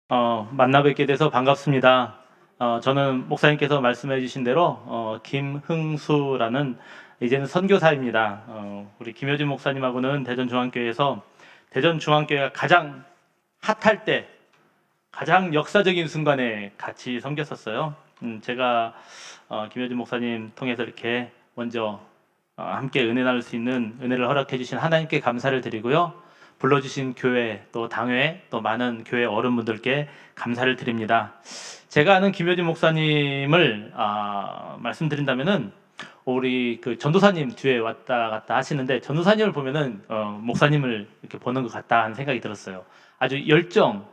만나 뵙게 돼서 반갑습니다. 저는 목사님께서 말씀해 주신 대로 김흥수라는 이제는 선교사입니다. 우리 김효진 목사님하고는 대전중앙교회에서 대전중앙교회가 가장 핫할 때 가장 역사적인 순간에 같이 섬겼었어요. 제가 김효진 목사님 통해서 이렇게 먼저 함께 은혜 나눌 수 있는 은혜를 허락해 주신 하나님께 감사를 드리고요. 불러주신 교회, 또 당회, 또 많은 교회 어른분들께 감사를 드립니다. 제가 아는 김효진 목사님을 말씀드린다면은 우리 그 전도사님 뒤에 왔다 갔다 하시는데 전도사님을 보면은 목사님을 이렇게 보는 것 같다 하는 생각이 들었어요. 아주 열정,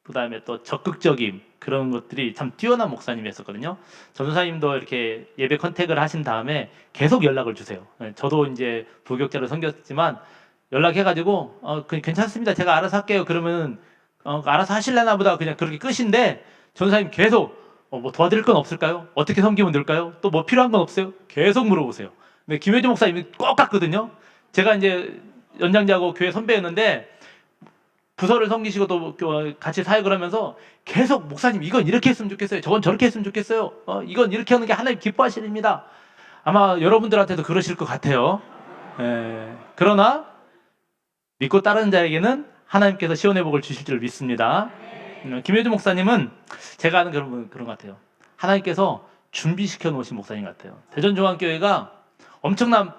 그다음에 또 적극적인 그런 것들이 참 뛰어난 목사님이었었거든요. 전도사님도 이렇게 예배 컨택을 하신 다음에 계속 연락을 주세요. 저도 이제 부교육자로 섬겼지만 연락해가지고 괜찮습니다. 제가 알아서 할게요. 그러면 알아서 하실래나 보다 그냥 그렇게 끝인데 전도사님 계속 뭐 도와드릴 건 없을까요? 어떻게 섬기면 될까요? 또 뭐 필요한 건 없어요? 계속 물어보세요. 근데 김효진 목사님이 꼭 같거든요. 제가 이제 연장자고 교회 선배였는데 부서를 섬기시고 또 같이 사역을 하면서 계속 목사님 이건 이렇게 했으면 좋겠어요. 저건 저렇게 했으면 좋겠어요. 이건 이렇게 하는 게 하나님 기뻐하시는 일입니다. 아마 여러분들한테도 그러실 것 같아요. 그러나 믿고 따르는 자에게는 하나님께서 시온의 복을 주실 줄 믿습니다. 김효진 목사님은 제가 아는 그런 것 같아요. 하나님께서 준비시켜 놓으신 목사님 같아요. 대전중앙교회가 엄청난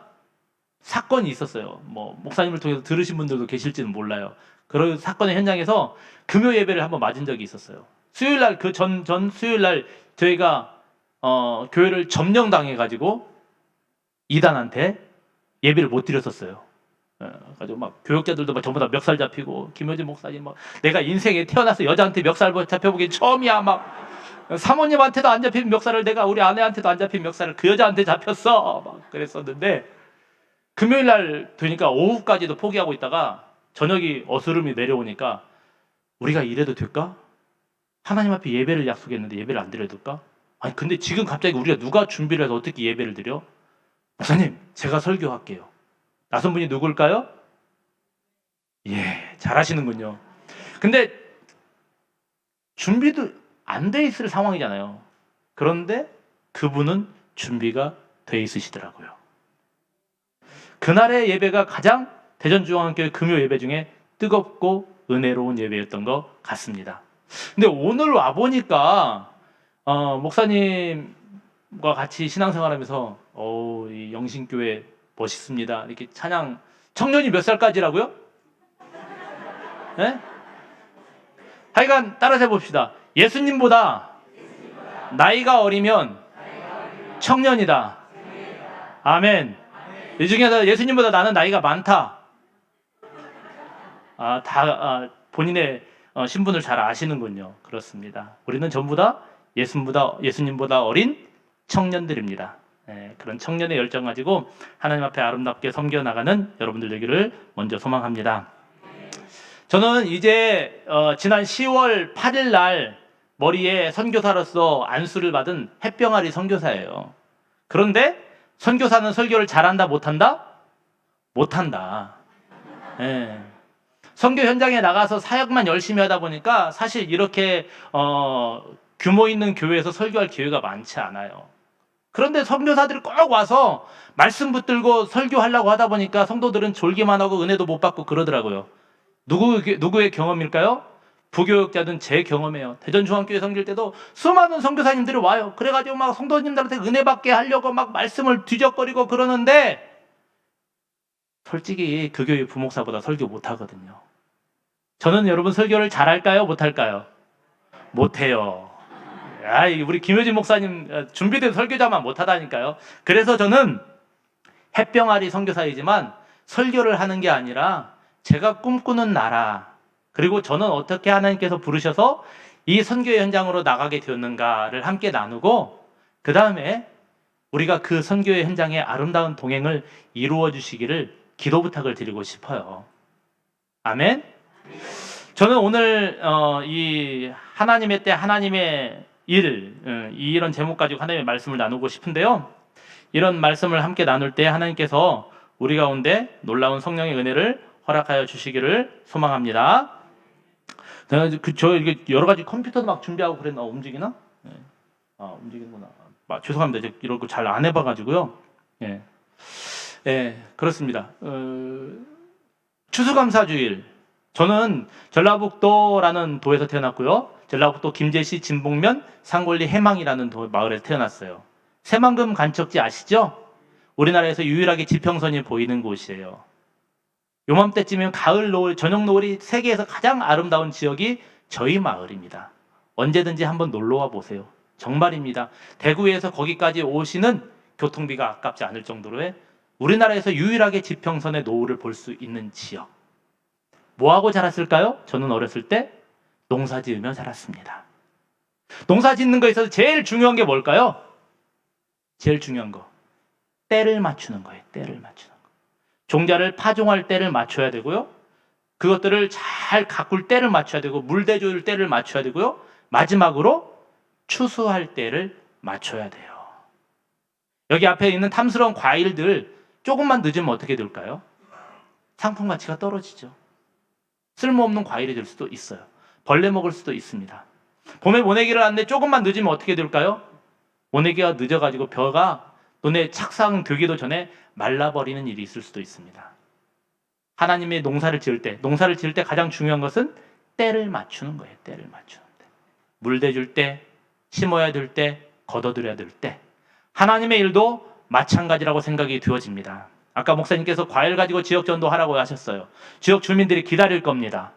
사건이 있었어요. 뭐 목사님을 통해서 들으신 분들도 계실지는 몰라요. 그런 사건의 현장에서 금요 예배를 한번 맞은 적이 있었어요. 수요일 날 그 전 수요일 날 저희가 교회를 점령당해가지고 이단한테 예배를 못 드렸었어요. 가지고 막 교역자들도 막 전부 다 멱살 잡히고 김효진 목사님 막 내가 인생에 태어나서 여자한테 멱살 잡혀보기 처음이야 막 사모님한테도 안 잡힌 멱살을 내가 우리 아내한테도 안 잡힌 멱살을 그 여자한테 잡혔어 막 그랬었는데 금요일 날 되니까 오후까지도 포기하고 있다가 저녁이 어스름이 내려오니까 우리가 이래도 될까? 하나님 앞에 예배를 약속했는데 예배를 안 드려도 될까? 아니 근데 지금 갑자기 우리가 누가 준비를 해서 어떻게 예배를 드려? 목사님 제가 설교할게요. 나선 분이 누굴까요? 예, 잘하시는군요. 근데 준비도 안 돼 있을 상황이잖아요. 그런데 그분은 준비가 돼 있으시더라고요. 그날의 예배가 가장 대전중앙교회 금요 예배 중에 뜨겁고 은혜로운 예배였던 것 같습니다. 근데 오늘 와보니까 목사님과 같이 신앙생활하면서 이 영신교회 멋있습니다. 이렇게 찬양 청년이 몇 살까지라고요? 네? 하여간 따라서 해봅시다. 예수님보다 나이가 어리면 청년이다. 아멘. 이 중에서 예수님보다 나는 나이가 많다. 본인의 신분을 잘 아시는군요. 그렇습니다. 우리는 전부 다 예수님보다 어린 청년들입니다. 그런 청년의 열정 가지고 하나님 앞에 아름답게 섬겨나가는 여러분들 되기를 먼저 소망합니다. 저는 이제 지난 10월 8일 날 머리에 선교사로서 안수를 받은 햇병아리 선교사예요. 그런데 선교사는 설교를 잘한다 못한다? 못한다. 선교 현장에 나가서 사역만 열심히 하다 보니까 사실 이렇게 규모 있는 교회에서 설교할 기회가 많지 않아요. 그런데 선교사들이 꼭 와서 말씀 붙들고 설교하려고 하다 보니까 성도들은 졸기만 하고 은혜도 못 받고 그러더라고요. 누구의 경험일까요? 부교육자든 제 경험이에요. 대전중앙교회 섬길 때도 수많은 선교사님들이 와요. 그래가지고 막 성도님들한테 은혜 받게 하려고 막 말씀을 뒤적거리고 그러는데 솔직히 그 교회 부목사보다 설교 못하거든요. 저는 여러분 설교를 잘할까요? 못할까요? 못해요. 우리 김효진 목사님 준비된 설교자만 못하다니까요. 그래서 저는 햇병아리 선교사이지만 설교를 하는 게 아니라 제가 꿈꾸는 나라, 그리고 저는 어떻게 하나님께서 부르셔서 이 선교의 현장으로 나가게 되었는가를 함께 나누고 그 다음에 우리가 그 선교의 현장에 아름다운 동행을 이루어 주시기를 기도 부탁을 드리고 싶어요. 아멘. 저는 오늘 이 하나님의 때 하나님의 이런 제목 가지고 하나님의 말씀을 나누고 싶은데요. 이런 말씀을 함께 나눌 때 하나님께서 우리 가운데 놀라운 성령의 은혜를 허락하여 주시기를 소망합니다. 내가 저 이게 여러 가지 컴퓨터도 막 준비하고 그랬나 움직이나? 예. 움직이는구나. 죄송합니다. 이제 이런 거 잘 안 해봐가지고요. 예, 예, 그렇습니다. 추수감사주일. 저는 전라북도라는 도에서 태어났고요. 전라북도 김제시 진북면 상골리 해망이라는 마을에서 태어났어요. 새만금 간척지 아시죠? 우리나라에서 유일하게 지평선이 보이는 곳이에요. 요맘때쯤이면 가을 노을, 저녁 노을이 세계에서 가장 아름다운 지역이 저희 마을입니다. 언제든지 한번 놀러와 보세요. 정말입니다. 대구에서 거기까지 오시는 교통비가 아깝지 않을 정도로의 우리나라에서 유일하게 지평선의 노을을 볼 수 있는 지역. 뭐하고 자랐을까요? 저는 어렸을 때 농사 지으며 자랐습니다. 농사 짓는 거에 있어서 제일 중요한 게 뭘까요? 제일 중요한 거. 때를 맞추는 거예요. 때를 맞추는 거. 종자를 파종할 때를 맞춰야 되고요. 그것들을 잘 가꿀 때를 맞춰야 되고 물대줄 때를 맞춰야 되고요. 마지막으로 추수할 때를 맞춰야 돼요. 여기 앞에 있는 탐스러운 과일들 조금만 늦으면 어떻게 될까요? 상품 가치가 떨어지죠. 쓸모없는 과일이 될 수도 있어요. 벌레 먹을 수도 있습니다. 봄에 모내기를 하는데 조금만 늦으면 어떻게 될까요? 모내기가 늦어가지고 벼가 논에 착상되기도 전에 말라버리는 일이 있을 수도 있습니다. 하나님의 농사를 지을 때 가장 중요한 것은 때를 맞추는 거예요. 때를 맞추는 때. 물대줄 때, 심어야 될 때, 걷어들여야 될 때. 하나님의 일도 마찬가지라고 생각이 되어집니다. 아까 목사님께서 과일 가지고 지역 전도하라고 하셨어요. 지역 주민들이 기다릴 겁니다.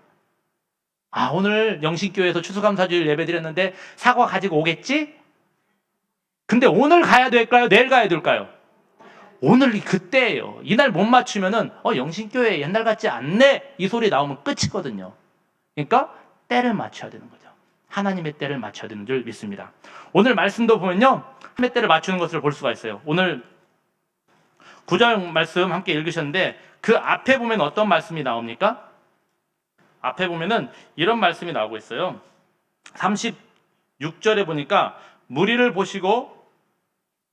오늘 영신교회에서 추수감사주일 예배 드렸는데 사과 가지고 오겠지? 근데 오늘 가야 될까요? 내일 가야 될까요? 오늘이 그때예요. 이날 못 맞추면은 영신교회 옛날 같지 않네 이 소리 나오면 끝이거든요. 그러니까 때를 맞춰야 되는 거죠. 하나님의 때를 맞춰야 되는 줄 믿습니다. 오늘 말씀도 보면요. 하나님의 때를 맞추는 것을 볼 수가 있어요. 오늘 9절 말씀 함께 읽으셨는데 그 앞에 보면 어떤 말씀이 나옵니까? 앞에 보면은 이런 말씀이 나오고 있어요. 36절에 보니까 무리를 보시고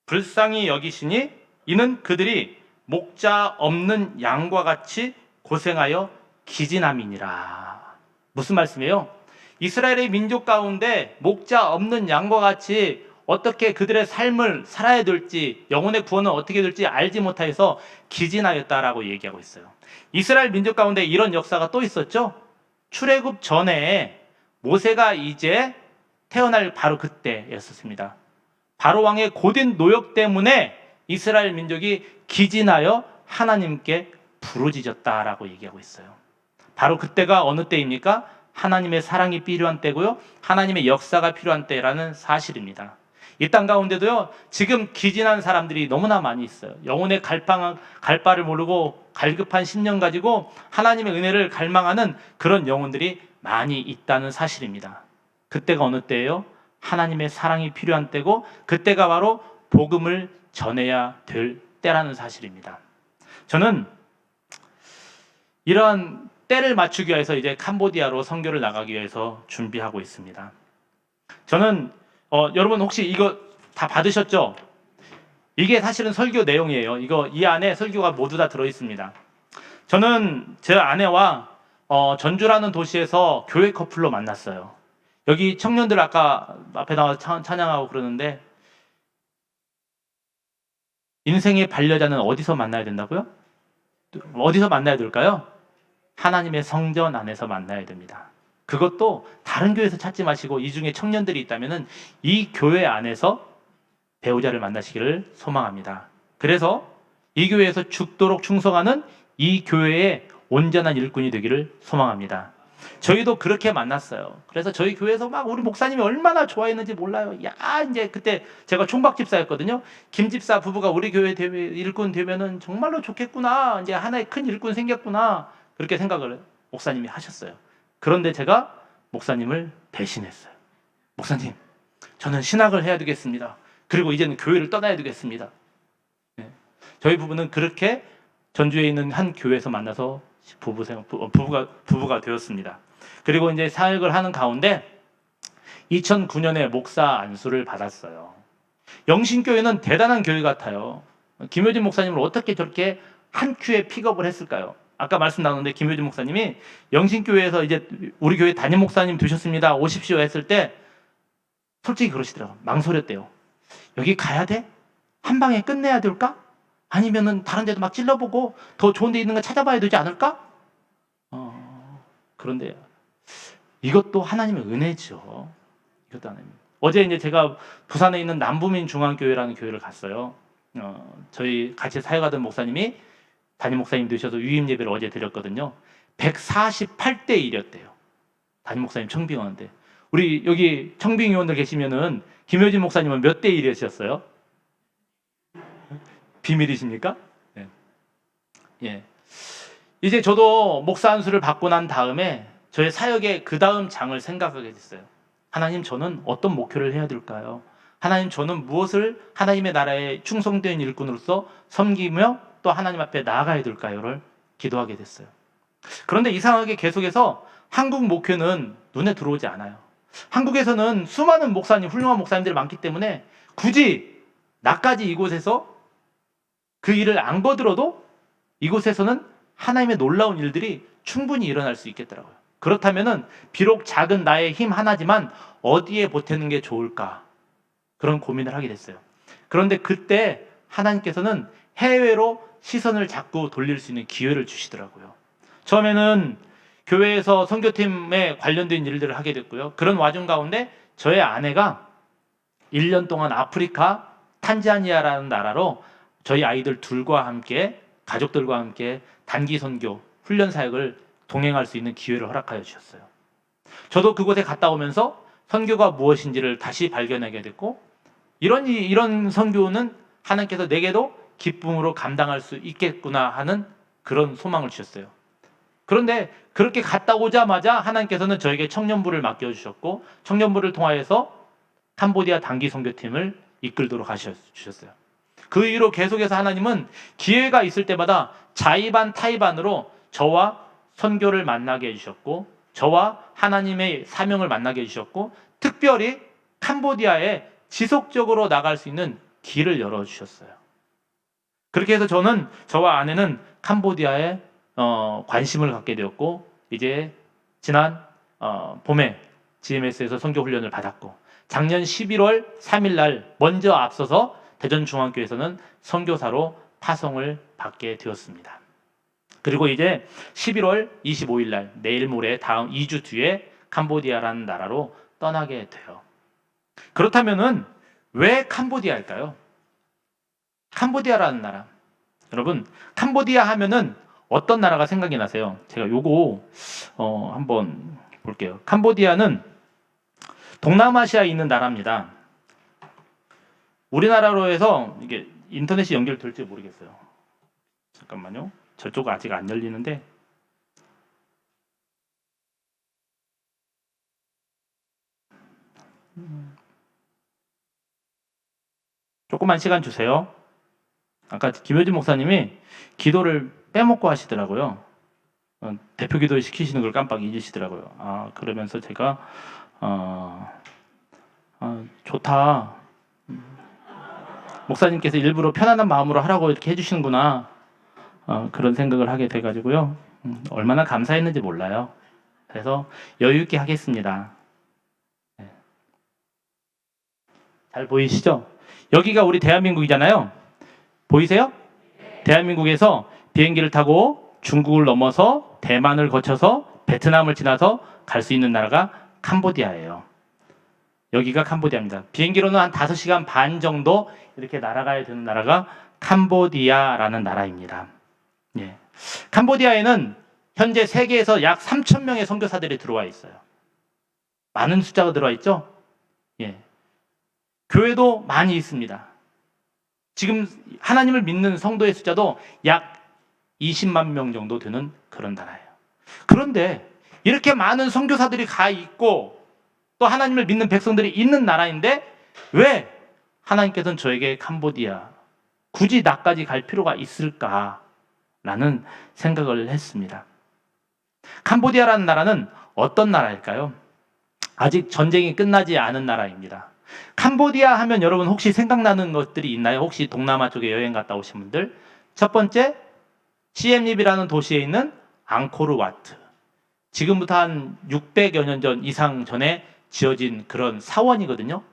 불쌍히 여기시니 이는 그들이 목자 없는 양과 같이 고생하여 기진함이니라. 무슨 말씀이에요? 이스라엘의 민족 가운데 목자 없는 양과 같이 어떻게 그들의 삶을 살아야 될지, 영혼의 구원은 어떻게 될지 알지 못하여서 기진하였다라고 얘기하고 있어요. 이스라엘 민족 가운데 이런 역사가 또 있었죠. 출애굽 전에 모세가 이제 태어날 바로 그때였습니다. 바로 왕의 고된 노역 때문에 이스라엘 민족이 기진하여 하나님께 부르짖었다라고 얘기하고 있어요. 바로 그때가 어느 때입니까? 하나님의 사랑이 필요한 때고요. 하나님의 역사가 필요한 때라는 사실입니다. 이 땅 가운데도요. 지금 기진한 사람들이 너무나 많이 있어요. 영혼의 갈바를 모르고 갈급한 심령 가지고 하나님의 은혜를 갈망하는 그런 영혼들이 많이 있다는 사실입니다. 그때가 어느 때예요? 하나님의 사랑이 필요한 때고 그때가 바로 복음을 전해야 될 때라는 사실입니다. 저는 이러한 때를 맞추기 위해서 이제 캄보디아로 선교를 나가기 위해서 준비하고 있습니다. 저는 여러분 혹시 이거 다 받으셨죠? 이게 사실은 설교 내용이에요. 이 안에 설교가 모두 다 들어 있습니다. 저는 제 아내와 전주라는 도시에서 교회 커플로 만났어요. 여기 청년들 아까 앞에 나와서 찬양하고 그러는데 인생의 반려자는 어디서 만나야 된다고요? 어디서 만나야 될까요? 하나님의 성전 안에서 만나야 됩니다. 그것도 다른 교회에서 찾지 마시고 이 중에 청년들이 있다면 이 교회 안에서 배우자를 만나시기를 소망합니다. 그래서 이 교회에서 죽도록 충성하는 이 교회의 온전한 일꾼이 되기를 소망합니다. 저희도 그렇게 만났어요. 그래서 저희 교회에서 막 우리 목사님이 얼마나 좋아했는지 몰라요. 이제 그때 제가 총각집사였거든요. 김집사 부부가 우리 교회 일꾼 되면은 정말로 좋겠구나. 이제 하나의 큰 일꾼 생겼구나. 그렇게 생각을 목사님이 하셨어요. 그런데 제가 목사님을 배신했어요. 목사님, 저는 신학을 해야 되겠습니다. 그리고 이제는 교회를 떠나야 되겠습니다. 네. 저희 부부는 그렇게 전주에 있는 한 교회에서 만나서 부부가 되었습니다. 그리고 이제 사역을 하는 가운데 2009년에 목사 안수를 받았어요. 영신교회는 대단한 교회 같아요. 김효진 목사님을 어떻게 저렇게 한 큐에 픽업을 했을까요? 아까 말씀 나눴는데 김효진 목사님이 영신교회에서 이제 우리 교회 담임 목사님 되셨습니다. 오십시오 했을 때 솔직히 그러시더라고요. 망설였대요. 여기 가야 돼? 한 방에 끝내야 될까? 아니면은 다른 데도 막 찔러보고 더 좋은 데 있는 거 찾아봐야 되지 않을까? 그런데 이것도 하나님의 은혜죠. 이것도 하나님. 어제 이제 제가 부산에 있는 남부민 중앙교회라는 교회를 갔어요. 저희 같이 사역하던 목사님이 담임 목사님 되셔서 유임 예배를 어제 드렸거든요. 148대 1이었대요. 담임 목사님 청빙하는데. 우리 여기 청빙위원들 계시면은 김효진 목사님은 몇 대 1이셨어요? 비밀이십니까? 네. 예. 이제 저도 목사 안수를 받고 난 다음에 저의 사역의 그 다음 장을 생각하게 됐어요. 하나님, 저는 어떤 목표를 해야 될까요? 하나님, 저는 무엇을 하나님의 나라에 충성된 일꾼으로서 섬기며 또 하나님 앞에 나아가야 될까요?를 기도하게 됐어요. 그런데 이상하게 계속해서 한국 목회는 눈에 들어오지 않아요. 한국에서는 수많은 목사님, 훌륭한 목사님들이 많기 때문에 굳이 나까지 이곳에서 그 일을 안 거들어도 이곳에서는 하나님의 놀라운 일들이 충분히 일어날 수 있겠더라고요. 그렇다면은 비록 작은 나의 힘 하나지만 어디에 보태는 게 좋을까? 그런 고민을 하게 됐어요. 그런데 그때 하나님께서는 해외로 시선을 자꾸 돌릴 수 있는 기회를 주시더라고요. 처음에는 교회에서 선교팀에 관련된 일들을 하게 됐고요. 그런 와중 가운데 저의 아내가 1년 동안 아프리카 탄자니아라는 나라로 저희 아이들 둘과 함께, 가족들과 함께 단기 선교, 훈련 사역을 동행할 수 있는 기회를 허락하여 주셨어요. 저도 그곳에 갔다 오면서 선교가 무엇인지를 다시 발견하게 됐고, 이런 선교는 하나님께서 내게도 기쁨으로 감당할 수 있겠구나 하는 그런 소망을 주셨어요. 그런데 그렇게 갔다 오자마자 하나님께서는 저에게 청년부를 맡겨주셨고, 청년부를 통하여서 캄보디아 단기 선교팀을 이끌도록 하셨어요. 그 이후로 계속해서 하나님은 기회가 있을 때마다 자의반 타의반으로 저와 선교를 만나게 해주셨고, 저와 하나님의 사명을 만나게 해주셨고, 특별히 캄보디아에 지속적으로 나갈 수 있는 길을 열어주셨어요. 그렇게 해서 저와 아내는 캄보디아에 관심을 갖게 되었고, 이제 지난 봄에 GMS에서 선교 훈련을 받았고, 작년 11월 3일 날 먼저 앞서서 대전중앙교회에서는 선교사로 파송을 받게 되었습니다. 그리고 이제 11월 25일 날 내일 모레 다음 2주 뒤에 캄보디아라는 나라로 떠나게 돼요. 그렇다면은 왜 캄보디아일까요? 캄보디아라는 나라. 여러분, 캄보디아 하면은 어떤 나라가 생각이 나세요? 제가 요거 한번 볼게요. 캄보디아는 동남아시아에 있는 나라입니다. 우리나라로 해서 이게 인터넷이 연결될지 모르겠어요. 잠깐만요. 저쪽 아직 안 열리는데. 조금만 시간 주세요. 아까 김효진 목사님이 기도를 빼먹고 하시더라고요. 대표 기도 시키시는 걸 깜빡 잊으시더라고요. 그러면서 제가 좋다. 목사님께서 일부러 편안한 마음으로 하라고 이렇게 해주시는구나. 그런 생각을 하게 돼가지고요. 얼마나 감사했는지 몰라요. 그래서 여유 있게 하겠습니다. 네. 잘 보이시죠? 여기가 우리 대한민국이잖아요. 보이세요? 대한민국에서 비행기를 타고 중국을 넘어서 대만을 거쳐서 베트남을 지나서 갈 수 있는 나라가 캄보디아예요. 여기가 캄보디아입니다. 비행기로는 한 5시간 반 정도 이렇게 날아가야 되는 나라가 캄보디아라는 나라입니다. 예. 캄보디아에는 현재 세계에서 약 3,000명의 선교사들이 들어와 있어요. 많은 숫자가 들어와 있죠? 예. 교회도 많이 있습니다. 지금 하나님을 믿는 성도의 숫자도 약 20만 명 정도 되는 그런 나라예요. 그런데 이렇게 많은 선교사들이 가 있고 또 하나님을 믿는 백성들이 있는 나라인데 왜 하나님께서는 저에게 캄보디아, 굳이 나까지 갈 필요가 있을까라는 생각을 했습니다. 캄보디아라는 나라는 어떤 나라일까요? 아직 전쟁이 끝나지 않은 나라입니다. 캄보디아 하면 여러분 혹시 생각나는 것들이 있나요? 혹시 동남아 쪽에 여행 갔다 오신 분들? 첫 번째, 시엠립이라는 도시에 있는 앙코르와트. 지금부터 한 600여 년 전 이상 전에 지어진 그런 사원이거든요.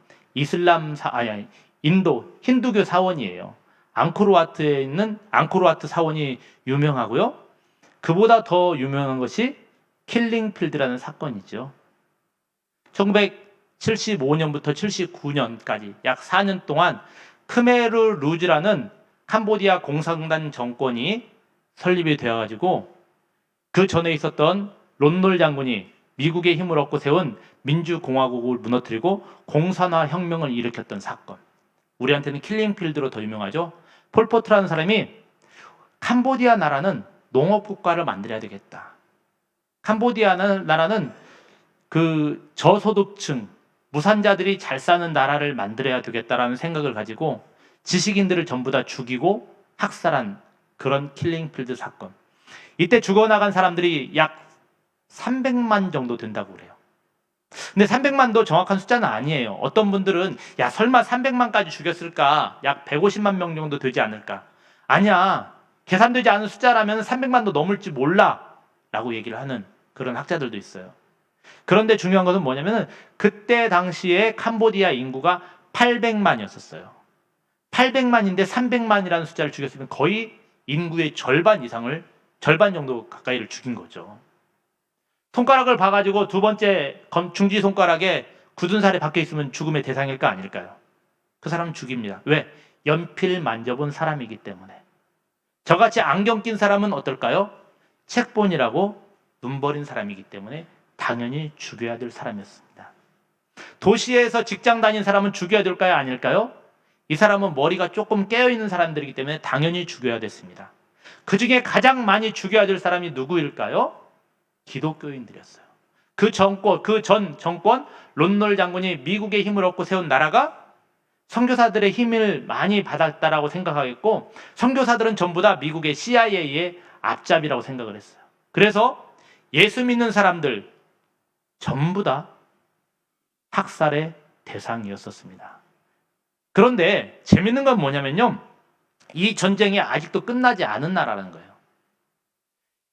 인도 힌두교 사원이에요. 앙코르와트에 있는 앙코르와트 사원이 유명하고요. 그보다 더 유명한 것이 킬링필드라는 사건이죠. 1975년부터 79년까지 약 4년 동안 크메르 루즈라는 캄보디아 공산당 정권이 설립이 되어가지고 그 전에 있었던 론놀 장군이 미국의 힘을 얻고 세운 민주공화국을 무너뜨리고 공산화 혁명을 일으켰던 사건. 우리한테는 킬링필드로 더 유명하죠. 폴포트라는 사람이 캄보디아 나라는 농업국가를 만들어야 되겠다. 캄보디아 나라는 그 저소득층, 무산자들이 잘 사는 나라를 만들어야 되겠다라는 생각을 가지고 지식인들을 전부 다 죽이고 학살한 그런 킬링필드 사건. 이때 죽어나간 사람들이 약 300만 정도 된다고 그래요. 근데 300만도 정확한 숫자는 아니에요. 어떤 분들은 야 설마 300만까지 죽였을까? 약 150만 명 정도 되지 않을까? 아니야. 계산되지 않은 숫자라면 300만도 넘을지 몰라 라고 얘기를 하는 그런 학자들도 있어요. 그런데 중요한 것은 뭐냐면 그때 당시에 캄보디아 인구가 800만이었어요. 800만인데 300만이라는 숫자를 죽였으면 거의 인구의 절반 정도 가까이를 죽인 거죠. 손가락을 봐가지고 두 번째 중지 손가락에 굳은 살이 박혀 있으면 죽음의 대상일까 아닐까요? 그 사람은 죽입니다. 왜? 연필 만져본 사람이기 때문에. 저같이 안경 낀 사람은 어떨까요? 책본이라고 눈 버린 사람이기 때문에 당연히 죽여야 될 사람이었습니다. 도시에서 직장 다닌 사람은 죽여야 될까요? 아닐까요? 이 사람은 머리가 조금 깨어있는 사람들이기 때문에 당연히 죽여야 됐습니다. 그 중에 가장 많이 죽여야 될 사람이 누구일까요? 기독교인들이었어요. 그 전 정권, 론놀 장군이 미국의 힘을 얻고 세운 나라가 선교사들의 힘을 많이 받았다라고 생각하겠고, 선교사들은 전부 다 미국의 CIA의 앞잡이라고 생각을 했어요. 그래서 예수 믿는 사람들 전부 다 학살의 대상이었었습니다. 그런데 재밌는 건 뭐냐면요, 이 전쟁이 아직도 끝나지 않은 나라라는 거예요.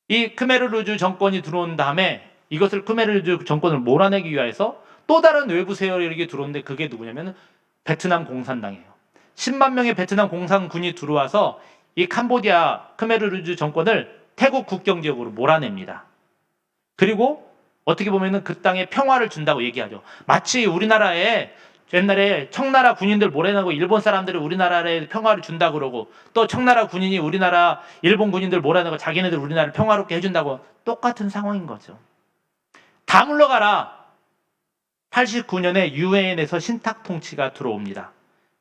이 크메르루즈 정권이 들어온 다음에 이것을 크메르루즈 정권을 몰아내기 위해서 또 다른 외부 세력이 들어오는데 그게 누구냐면 베트남 공산당이에요. 10만 명의 베트남 공산군이 들어와서 이 캄보디아 크메르루즈 정권을 태국 국경 지역으로 몰아냅니다. 그리고 어떻게 보면은 그 땅에 평화를 준다고 얘기하죠. 마치 우리나라에 옛날에 청나라 군인들 몰아내고 일본 사람들이 우리나라에 평화를 준다 그러고, 또 청나라 군인이 우리나라 일본 군인들 몰아내고 자기네들 우리나라를 평화롭게 해준다고 똑같은 상황인 거죠. 다 물러가라. 89년에 유엔에서 신탁 통치가 들어옵니다.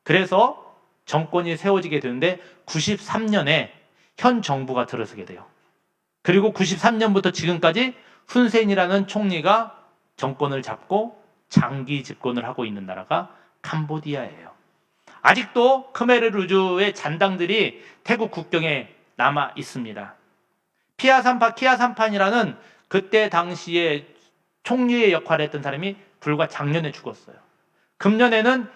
그래서 정권이 세워지게 되는데 93년에 현 정부가 들어서게 돼요. 그리고 93년부터 지금까지 훈센이라는 총리가 정권을 잡고 장기 집권을 하고 있는 나라가 캄보디아예요. 아직도 크메르루즈의 잔당들이 태국 국경에 남아 있습니다. 키아삼판이라는 그때 당시에 총리의 역할을 했던 사람이 불과 작년에 죽었어요. 금년에는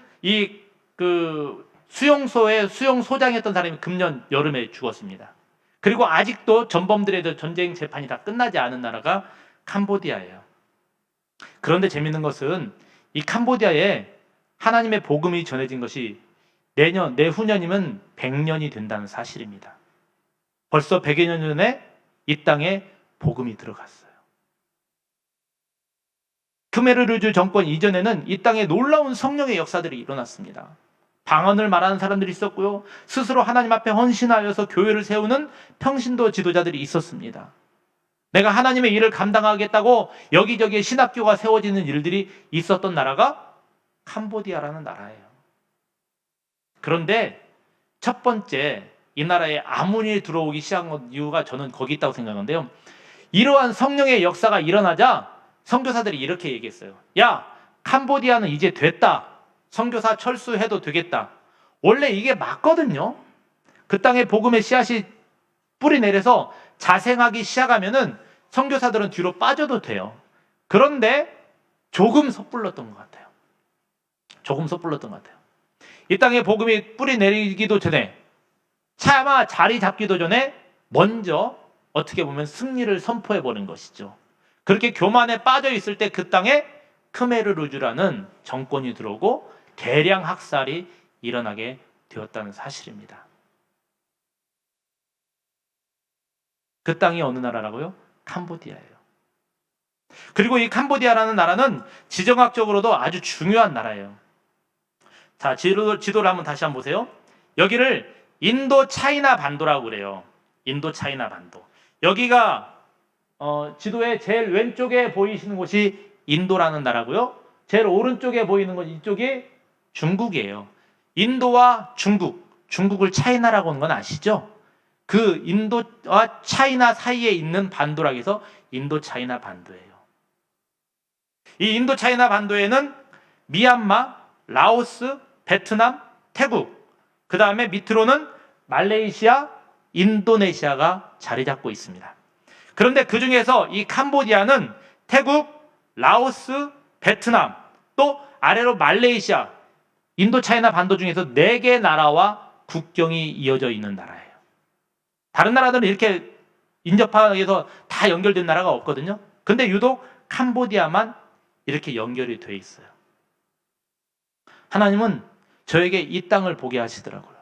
수용소에 수용소장했던 사람이 금년 여름에 죽었습니다. 그리고 아직도 전범들에 대한 전쟁 재판이 다 끝나지 않은 나라가 캄보디아예요. 그런데 재밌는 것은 이 캄보디아에 하나님의 복음이 전해진 것이 내후년이면 100년이 된다는 사실입니다. 벌써 100여 년 전에 이 땅에 복음이 들어갔어요. 크메르루즈 정권 이전에는 이 땅에 놀라운 성령의 역사들이 일어났습니다. 방언을 말하는 사람들이 있었고요. 스스로 하나님 앞에 헌신하여서 교회를 세우는 평신도 지도자들이 있었습니다. 내가 하나님의 일을 감당하겠다고 여기저기에 신학교가 세워지는 일들이 있었던 나라가 캄보디아라는 나라예요. 그런데 첫 번째 이 나라에 아문이 들어오기 시작한 이유가 저는 거기 있다고 생각하는데요. 이러한 성령의 역사가 일어나자 선교사들이 이렇게 얘기했어요. 야, 캄보디아는 이제 됐다. 선교사 철수해도 되겠다. 원래 이게 맞거든요. 그 땅에 복음의 씨앗이 뿌리 내려서 자생하기 시작하면은 선교사들은 뒤로 빠져도 돼요. 그런데 조금 섣불렀던 것 같아요. 이 땅에 복음이 뿌리 내리기도 전에, 차마 자리 잡기도 전에 먼저 어떻게 보면 승리를 선포해 버린 것이죠. 그렇게 교만에 빠져 있을 때 그 땅에 크메르루주라는 정권이 들어오고 대량 학살이 일어나게 되었다는 사실입니다. 그 땅이 어느 나라라고요? 캄보디아예요. 그리고 이 캄보디아라는 나라는 지정학적으로도 아주 중요한 나라예요. 자, 지도를 한번 다시 한번 보세요. 여기를 인도 차이나 반도라고 그래요. 인도 차이나 반도. 여기가 지도의 제일 왼쪽에 보이시는 곳이 인도라는 나라고요. 제일 오른쪽에 보이는 건 이쪽이 중국이에요. 인도와 중국을 차이나라고 하는 건 아시죠? 그 인도와 차이나 사이에 있는 반도라고 해서 인도 차이나 반도예요. 이 인도 차이나 반도에는 미얀마, 라오스, 베트남, 태국, 그 다음에 밑으로는 말레이시아, 인도네시아가 자리 잡고 있습니다. 그런데 그 중에서 이 캄보디아는 태국, 라오스, 베트남, 또 아래로 말레이시아, 인도 차이나 반도 중에서 4개 나라와 국경이 이어져 있는 나라예요. 다른 나라들은 이렇게 인접하게서 다 연결된 나라가 없거든요. 근데 유독 캄보디아만 이렇게 연결이 돼 있어요. 하나님은 저에게 이 땅을 보게 하시더라고요.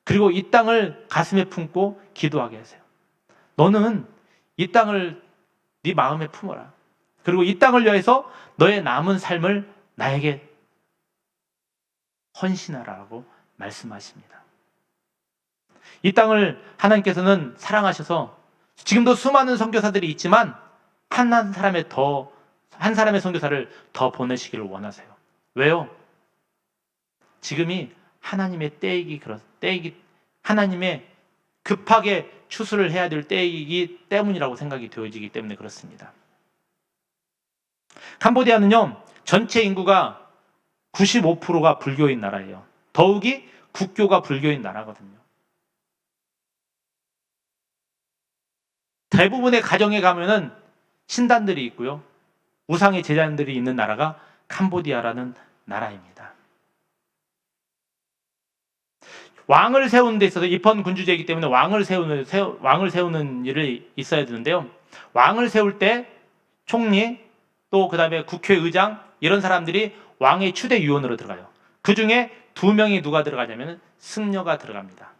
그리고 이 땅을 가슴에 품고 기도하게 하세요. 너는 이 땅을 네 마음에 품어라. 그리고 이 땅을 위해서 너의 남은 삶을 나에게 헌신하라고 말씀하십니다. 이 땅을 하나님께서는 사랑하셔서 지금도 수많은 선교사들이 있지만 한 사람의 선교사를 더 보내시기를 원하세요. 왜요? 지금이 하나님의 때이기 하나님의 급하게 추수를 해야 될 때이기 때문이라고 생각이 되어지기 때문에 그렇습니다. 캄보디아는요, 전체 인구가 95%가 불교인 나라예요. 더욱이 국교가 불교인 나라거든요. 대부분의 가정에 가면은 신단들이 있고요. 우상의 제자들이 있는 나라가 캄보디아라는 나라입니다. 왕을 세우는 데 있어서 입헌 군주제이기 때문에 왕을 세우는 일이 있어야 되는데요. 왕을 세울 때 총리, 또 그 다음에 국회의장 이런 사람들이 왕의 추대 유언으로 들어가요. 그 중에 2명이 누가 들어가냐면 승려가 들어갑니다.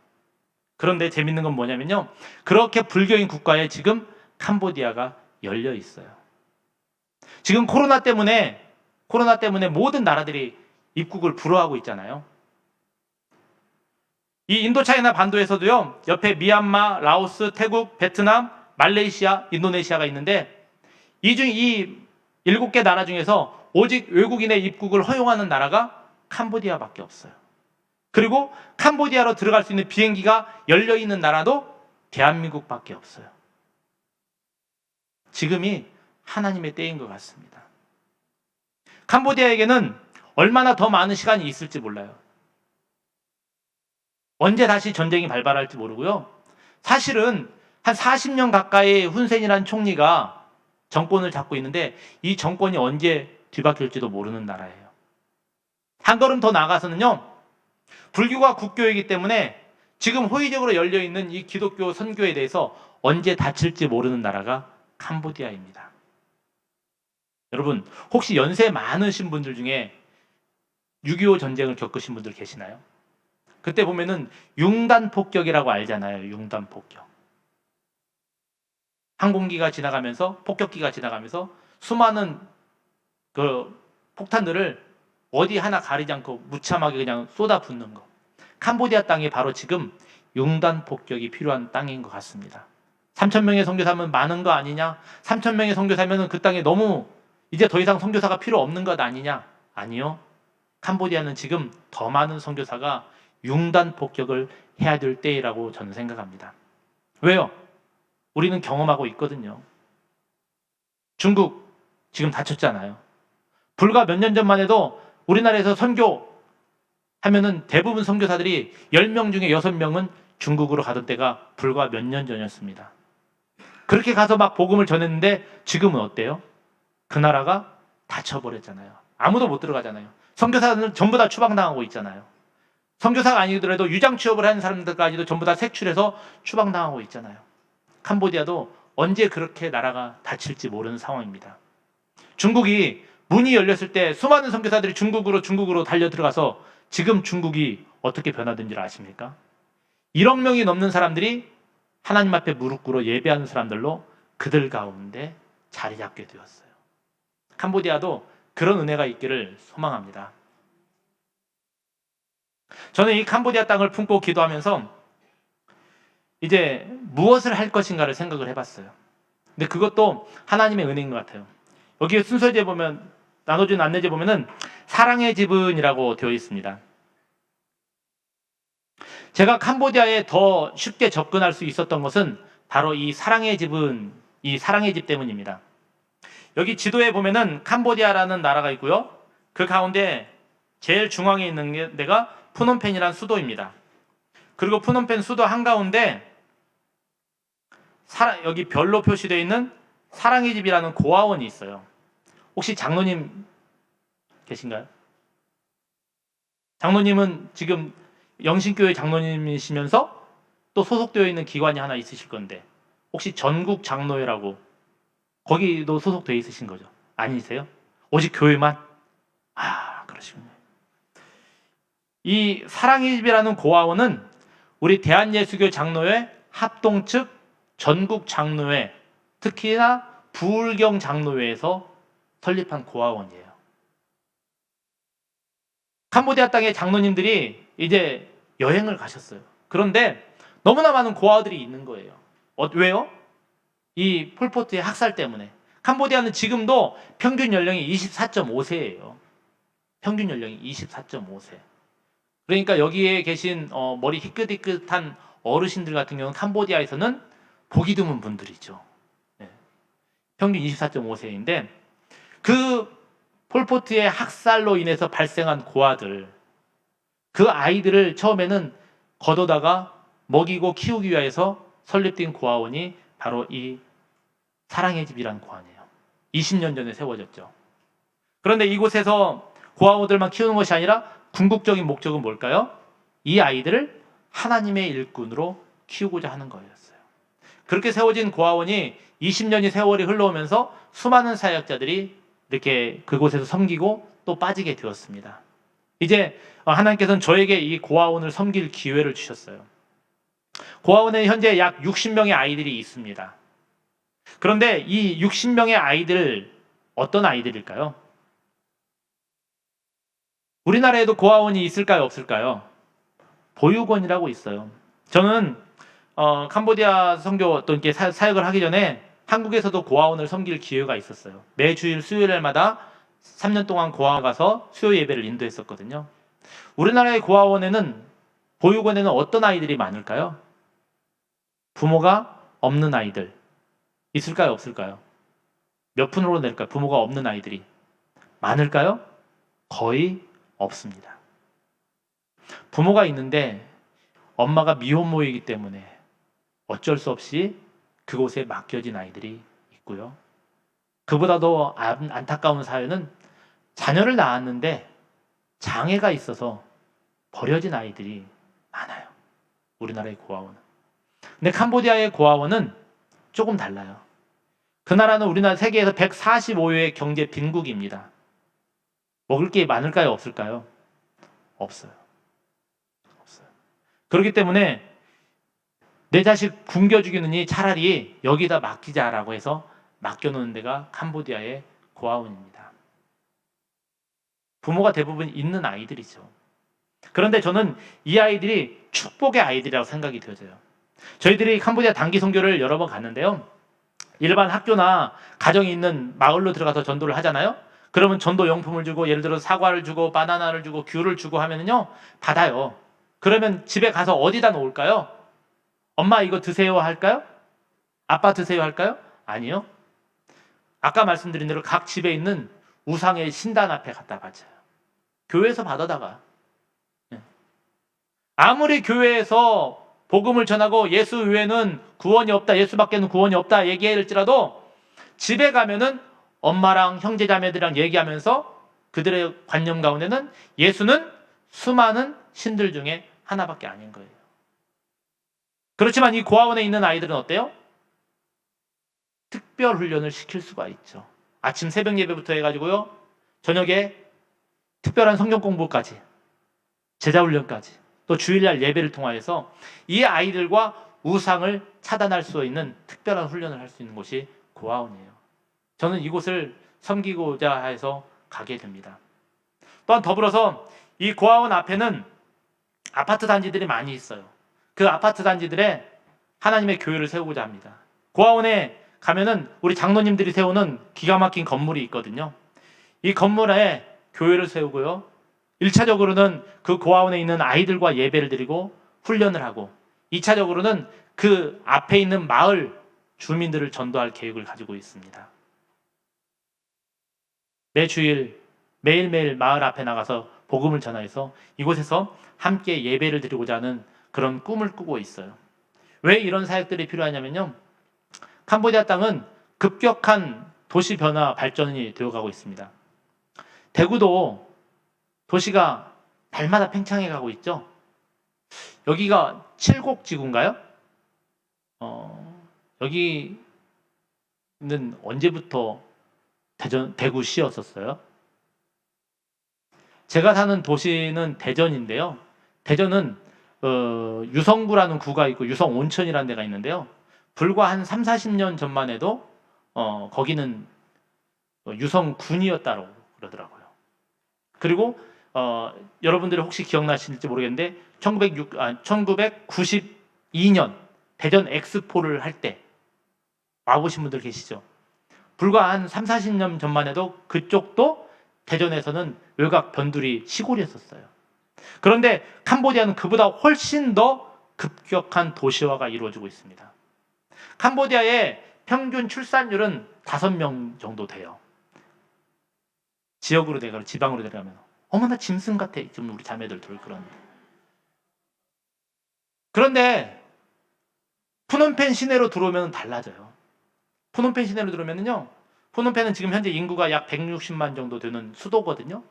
그런데 재밌는 건 뭐냐면요. 그렇게 불교인 국가에 지금 캄보디아가 열려 있어요. 지금 코로나 때문에 모든 나라들이 입국을 불허하고 있잖아요. 이 인도차이나 반도에서도요, 옆에 미얀마, 라오스, 태국, 베트남, 말레이시아, 인도네시아가 있는데 이 7개 나라 중에서 오직 외국인의 입국을 허용하는 나라가 캄보디아밖에 없어요. 그리고 캄보디아로 들어갈 수 있는 비행기가 열려있는 나라도 대한민국밖에 없어요. 지금이 하나님의 때인 것 같습니다. 캄보디아에게는 얼마나 더 많은 시간이 있을지 몰라요. 언제 다시 전쟁이 발발할지 모르고요. 사실은 한 40년 가까이 훈센이라는 총리가 정권을 잡고 있는데 이 정권이 언제 뒤바뀔지도 모르는 나라예요. 한 걸음 더 나아가서는요. 불교가 국교이기 때문에 지금 호의적으로 열려있는 이 기독교 선교에 대해서 언제 닫힐지 모르는 나라가 캄보디아입니다. 여러분, 혹시 연세 많으신 분들 중에 6.25 전쟁을 겪으신 분들 계시나요? 그때 보면은 융단 폭격이라고 알잖아요. 융단폭격. 항공기가 지나가면서, 폭격기가 지나가면서 수많은 그 폭탄들을 어디 하나 가리지 않고 무참하게 그냥 쏟아붓는 거. 캄보디아 땅이 바로 지금 융단폭격이 필요한 땅인 것 같습니다. 3,000명의 선교사면 많은 거 아니냐? 3,000명의 선교사면 그 땅에 너무 이제 더 이상 선교사가 필요 없는 것 아니냐? 아니요. 캄보디아는 지금 더 많은 선교사가 융단폭격을 해야 될 때라고 저는 생각합니다. 왜요? 우리는 경험하고 있거든요. 중국 지금 닫혔잖아요. 불과 몇 년 전만 해도 우리나라에서 선교 하면은 대부분 선교사들이 10명 중에 6명은 중국으로 가던 때가 불과 몇 년 전이었습니다. 그렇게 가서 막 복음을 전했는데 지금은 어때요? 그 나라가 닫혀버렸잖아요. 아무도 못 들어가잖아요. 선교사들은 전부 다 추방당하고 있잖아요. 선교사가 아니더라도 유장 취업을 하는 사람들까지도 전부 다 색출해서 추방당하고 있잖아요. 캄보디아도 언제 그렇게 나라가 닫힐지 모르는 상황입니다. 중국이 문이 열렸을 때 수많은 선교사들이 중국으로 달려 들어가서 지금 중국이 어떻게 변화된 줄 아십니까? 1억 명이 넘는 사람들이 하나님 앞에 무릎 꿇어 예배하는 사람들로 그들 가운데 자리 잡게 되었어요. 캄보디아도 그런 은혜가 있기를 소망합니다. 저는 이 캄보디아 땅을 품고 기도하면서 이제 무엇을 할 것인가를 생각을 해봤어요. 근데 그것도 하나님의 은혜인 것 같아요. 여기 순서지에 보면, 나눠준 안내지에 보면은 사랑의 지분이라고 되어 있습니다. 제가 캄보디아에 더 쉽게 접근할 수 있었던 것은 바로 이 사랑의 지분, 이 사랑의 집 때문입니다. 여기 지도에 보면은 캄보디아라는 나라가 있고요. 그 가운데 제일 중앙에 있는 데가 푸놈펜이라는 수도입니다. 그리고 푸놈펜 수도 한가운데 여기 별로 표시되어 있는 사랑의 집이라는 고아원이 있어요. 혹시 장로님 계신가요? 장로님은 지금 영신교회 장로님이시면서 또 소속되어 있는 기관이 하나 있으실 건데 혹시 전국 장로회라고 거기도 소속되어 있으신 거죠? 아니세요? 오직 교회만? 아, 그러시군요. 이 사랑의 집이라는 고아원은 우리 대한예수교 장로회 합동 측 전국 장로회, 특히나 부울경 장로회에서 설립한 고아원이에요. 캄보디아 땅의 장로님들이 이제 여행을 가셨어요. 그런데 너무나 많은 고아들이 있는 거예요. 왜요? 이 폴포트의 학살 때문에. 캄보디아는 지금도 평균 연령이 24.5세예요. 평균 연령이 24.5세. 그러니까 여기에 계신 머리 희끗희끗한 어르신들 같은 경우는 캄보디아에서는 보기 드문 분들이죠. 네. 평균 24.5세인데 그 폴포트의 학살로 인해서 발생한 고아들, 그 아이들을 처음에는 걷어다가 먹이고 키우기 위해서 설립된 고아원이 바로 이 사랑의 집이라는 고아원이에요. 20년 전에 세워졌죠. 그런데 이곳에서 고아원들만 키우는 것이 아니라 궁극적인 목적은 뭘까요? 이 아이들을 하나님의 일꾼으로 키우고자 하는 거였어요. 그렇게 세워진 고아원이 20년의 세월이 흘러오면서 수많은 사역자들이 이렇게 그곳에서 섬기고 또 빠지게 되었습니다. 이제 하나님께서는 저에게 이 고아원을 섬길 기회를 주셨어요. 고아원에 현재 약 60명의 아이들이 있습니다. 그런데 이 60명의 아이들 어떤 아이들일까요? 우리나라에도 고아원이 있을까요? 없을까요? 보육원이라고 있어요. 저는 캄보디아 선교 또 이렇게 사역을 하기 전에 한국에서도 고아원을 섬길 기회가 있었어요. 매주일 수요일마다 3년 동안 고아원 가서 수요 예배를 인도했었거든요. 우리나라의 고아원에는 보육원에는 어떤 아이들이 많을까요? 부모가 없는 아이들 있을까요? 없을까요? 몇 푼으로 낼까요? 부모가 없는 아이들이 많을까요? 거의 없습니다. 부모가 있는데 엄마가 미혼모이기 때문에 어쩔 수 없이 그곳에 맡겨진 아이들이 있고요. 그보다도 안타까운 사연은 자녀를 낳았는데 장애가 있어서 버려진 아이들이 많아요. 우리나라의 고아원은. 근데 캄보디아의 고아원은 조금 달라요. 그 나라는 우리나라 세계에서 145위의 경제 빈국입니다. 먹을 게 많을까요? 없을까요? 없어요. 그렇기 때문에 내 자식 굶겨 죽이느니 차라리 여기다 맡기자라고 해서 맡겨놓는 데가 캄보디아의 고아원입니다. 부모가 대부분 있는 아이들이죠. 그런데 저는 이 아이들이 축복의 아이들이라고 생각이 되어져요. 저희들이 캄보디아 단기 선교를 여러 번 갔는데요. 일반 학교나 가정이 있는 마을로 들어가서 전도를 하잖아요. 그러면 전도 용품을 주고 예를 들어 사과를 주고 바나나를 주고 귤을 주고 하면은요 받아요. 그러면 집에 가서 어디다 놓을까요? 엄마 이거 드세요 할까요? 아빠 드세요 할까요? 아니요. 아까 말씀드린 대로 각 집에 있는 우상의 신단 앞에 갖다 바쳐요. 교회에서 받아다가. 아무리 교회에서 복음을 전하고 예수 외에는 구원이 없다, 예수밖에는 구원이 없다 얘기할지라도 집에 가면은 엄마랑 형제자매들이랑 얘기하면서 그들의 관념 가운데는 예수는 수많은 신들 중에 하나밖에 아닌 거예요. 그렇지만 이 고아원에 있는 아이들은 어때요? 특별 훈련을 시킬 수가 있죠. 아침 새벽 예배부터 해가지고요, 저녁에 특별한 성경 공부까지, 제자 훈련까지, 또 주일날 예배를 통하여서 이 아이들과 우상을 차단할 수 있는 특별한 훈련을 할 수 있는 곳이 고아원이에요. 저는 이곳을 섬기고자 해서 가게 됩니다. 또한 더불어서 이 고아원 앞에는 아파트 단지들이 많이 있어요. 그 아파트 단지들에 하나님의 교회를 세우고자 합니다. 고아원에 가면은 우리 장로님들이 세우는 기가 막힌 건물이 있거든요. 이 건물에 교회를 세우고요, 1차적으로는 그 고아원에 있는 아이들과 예배를 드리고 훈련을 하고, 2차적으로는 그 앞에 있는 마을 주민들을 전도할 계획을 가지고 있습니다. 매 주일 매일매일 마을 앞에 나가서 복음을 전하여서 이곳에서 함께 예배를 드리고자 하는 그런 꿈을 꾸고 있어요. 왜 이런 사역들이 필요하냐면요, 캄보디아 땅은 급격한 도시 변화 발전이 되어가고 있습니다. 대구도 도시가 날마다 팽창해 가고 있죠. 여기가 칠곡지구인가요? 여기는 언제부터 대구시였었어요? 제가 사는 도시는 대전인데요. 대전은 유성구라는 구가 있고 유성온천이라는 데가 있는데요. 불과 한 3, 40년 전만 해도 거기는 유성군이었다고 그러더라고요. 그리고 여러분들이 혹시 기억나실지 모르겠는데 1992년 대전 엑스포를 할 때 와보신 분들 계시죠? 불과 한 3, 40년 전만 해도 그쪽도 대전에서는 외곽 변두리 시골이었어요. 그런데 캄보디아는 그보다 훨씬 더 급격한 도시화가 이루어지고 있습니다. 캄보디아의 평균 출산율은 5명 정도 돼요. 지역으로 내가 지방으로 내려가면 어머나 짐승 같아. 지금 우리 자매들 그런. 그런데 푸놈펜 시내로 들어오면 달라져요. 푸놈펜 시내로 들어오면요, 푸놈펜은 지금 현재 인구가 약 160만 정도 되는 수도거든요.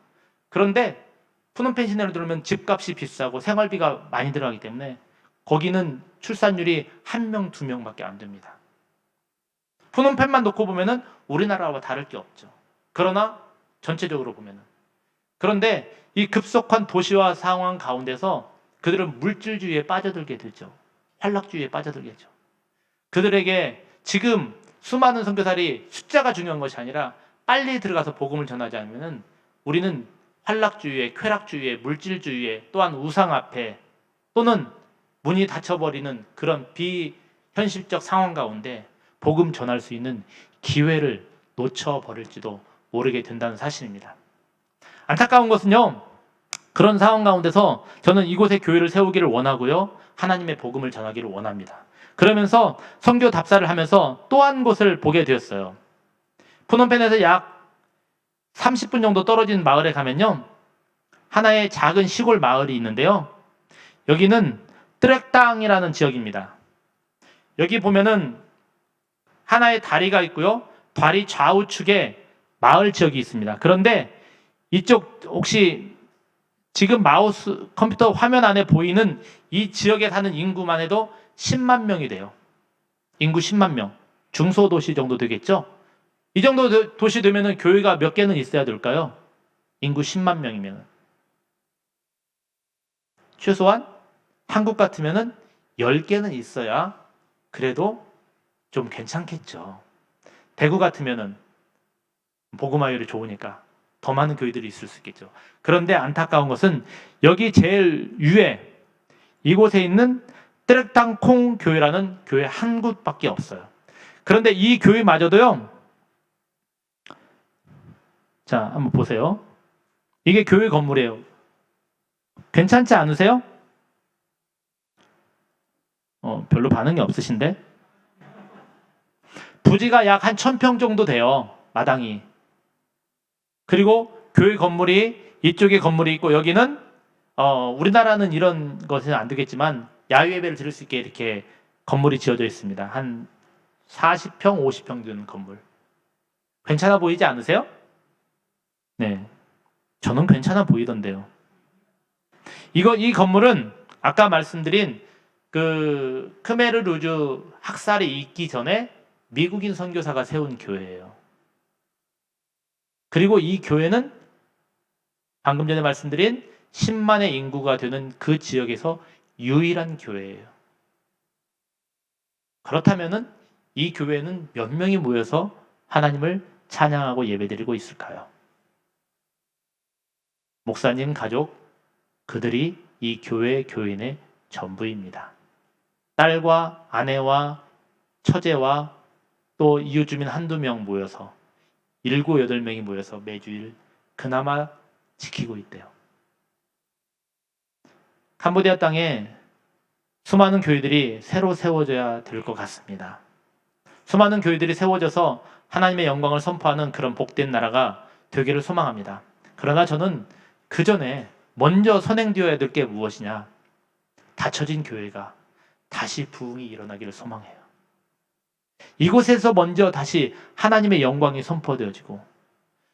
그런데 푸놈펜 시내로 들어오면 집값이 비싸고 생활비가 많이 들어가기 때문에 거기는 출산율이 1명, 2명밖에 안 됩니다. 푸놈펜만 놓고 보면은 우리나라와 다를 게 없죠. 그러나 전체적으로 보면은. 그런데 이 급속한 도시화 상황 가운데서 그들은 물질주의에 빠져들게 되죠. 활락주의에 빠져들게 되죠. 그들에게 지금 수많은 선교사들이 숫자가 중요한 것이 아니라 빨리 들어가서 복음을 전하지 않으면 우리는 활락주의에, 쾌락주의에, 물질주의에, 또한 우상 앞에, 또는 문이 닫혀버리는 그런 비현실적 상황 가운데 복음 전할 수 있는 기회를 놓쳐버릴지도 모르게 된다는 사실입니다. 안타까운 것은요, 그런 상황 가운데서 저는 이곳에 교회를 세우기를 원하고요, 하나님의 복음을 전하기를 원합니다. 그러면서 선교 답사를 하면서 또 한 곳을 보게 되었어요. 푸놈펜에서 약 30분 정도 떨어진 마을에 가면요, 하나의 작은 시골 마을이 있는데요, 여기는 트렉땅이라는 지역입니다. 여기 보면은 하나의 다리가 있고요, 다리 좌우측에 마을 지역이 있습니다. 그런데 이쪽 혹시 지금 마우스 컴퓨터 화면 안에 보이는 이 지역에 사는 인구만 해도 10만 명이 돼요. 인구 10만 명. 중소도시 정도 되겠죠? 이 정도 도시 되면은 교회가 몇 개는 있어야 될까요? 인구 10만 명이면. 최소한 한국 같으면은 10개는 있어야 그래도 좀 괜찮겠죠. 대구 같으면은 복음화율이 좋으니까 더 많은 교회들이 있을 수 있겠죠. 그런데 안타까운 것은 여기 제일 위에 이곳에 있는 트렉탕콩 교회라는 교회 한 곳밖에 없어요. 그런데 이 교회마저도요, 자, 한번 보세요. 이게 교회 건물이에요. 괜찮지 않으세요? 별로 반응이 없으신데? 부지가 약 한 1000평 정도 돼요. 마당이. 그리고 교회 건물이 이쪽에 건물이 있고, 여기는 우리나라는 이런 것은 안 되겠지만 야외 예배를 드릴 수 있게 이렇게 건물이 지어져 있습니다. 한 40평, 50평 되는 건물. 괜찮아 보이지 않으세요? 네, 저는 괜찮아 보이던데요. 이 건물은 아까 말씀드린 그 크메르 루즈 학살이 있기 전에 미국인 선교사가 세운 교회예요. 그리고 이 교회는 방금 전에 말씀드린 10만의 인구가 되는 그 지역에서 유일한 교회예요. 그렇다면은 이 교회는 몇 명이 모여서 하나님을 찬양하고 예배드리고 있을까요? 목사님 가족, 그들이 이 교회 교인의 전부입니다. 딸과 아내와 처제와 또 이웃 주민 한두 명 모여서 7, 8명이 모여서 매주일 그나마 지키고 있대요. 캄보디아 땅에 수많은 교회들이 새로 세워져야 될 것 같습니다. 수많은 교회들이 세워져서 하나님의 영광을 선포하는 그런 복된 나라가 되기를 소망합니다. 그러나 저는 그 전에 먼저 선행되어야 될 게 무엇이냐? 닫혀진 교회가 다시 부흥이 일어나기를 소망해요. 이곳에서 먼저 다시 하나님의 영광이 선포되어지고,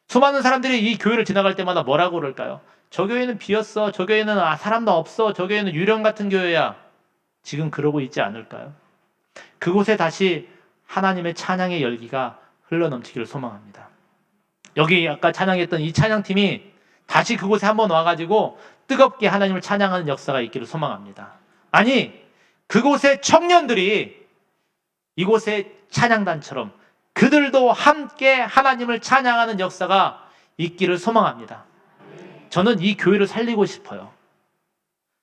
수많은 사람들이 이 교회를 지나갈 때마다 뭐라고 그럴까요? 저 교회는 비었어. 저 교회는 사람도 없어. 저 교회는 유령 같은 교회야. 지금 그러고 있지 않을까요? 그곳에 다시 하나님의 찬양의 열기가 흘러넘치기를 소망합니다. 여기 아까 찬양했던 이 찬양팀이 다시 그곳에 한번 와가지고 뜨겁게 하나님을 찬양하는 역사가 있기를 소망합니다. 아니, 그곳의 청년들이 이곳의 찬양단처럼 그들도 함께 하나님을 찬양하는 역사가 있기를 소망합니다. 저는 이 교회를 살리고 싶어요.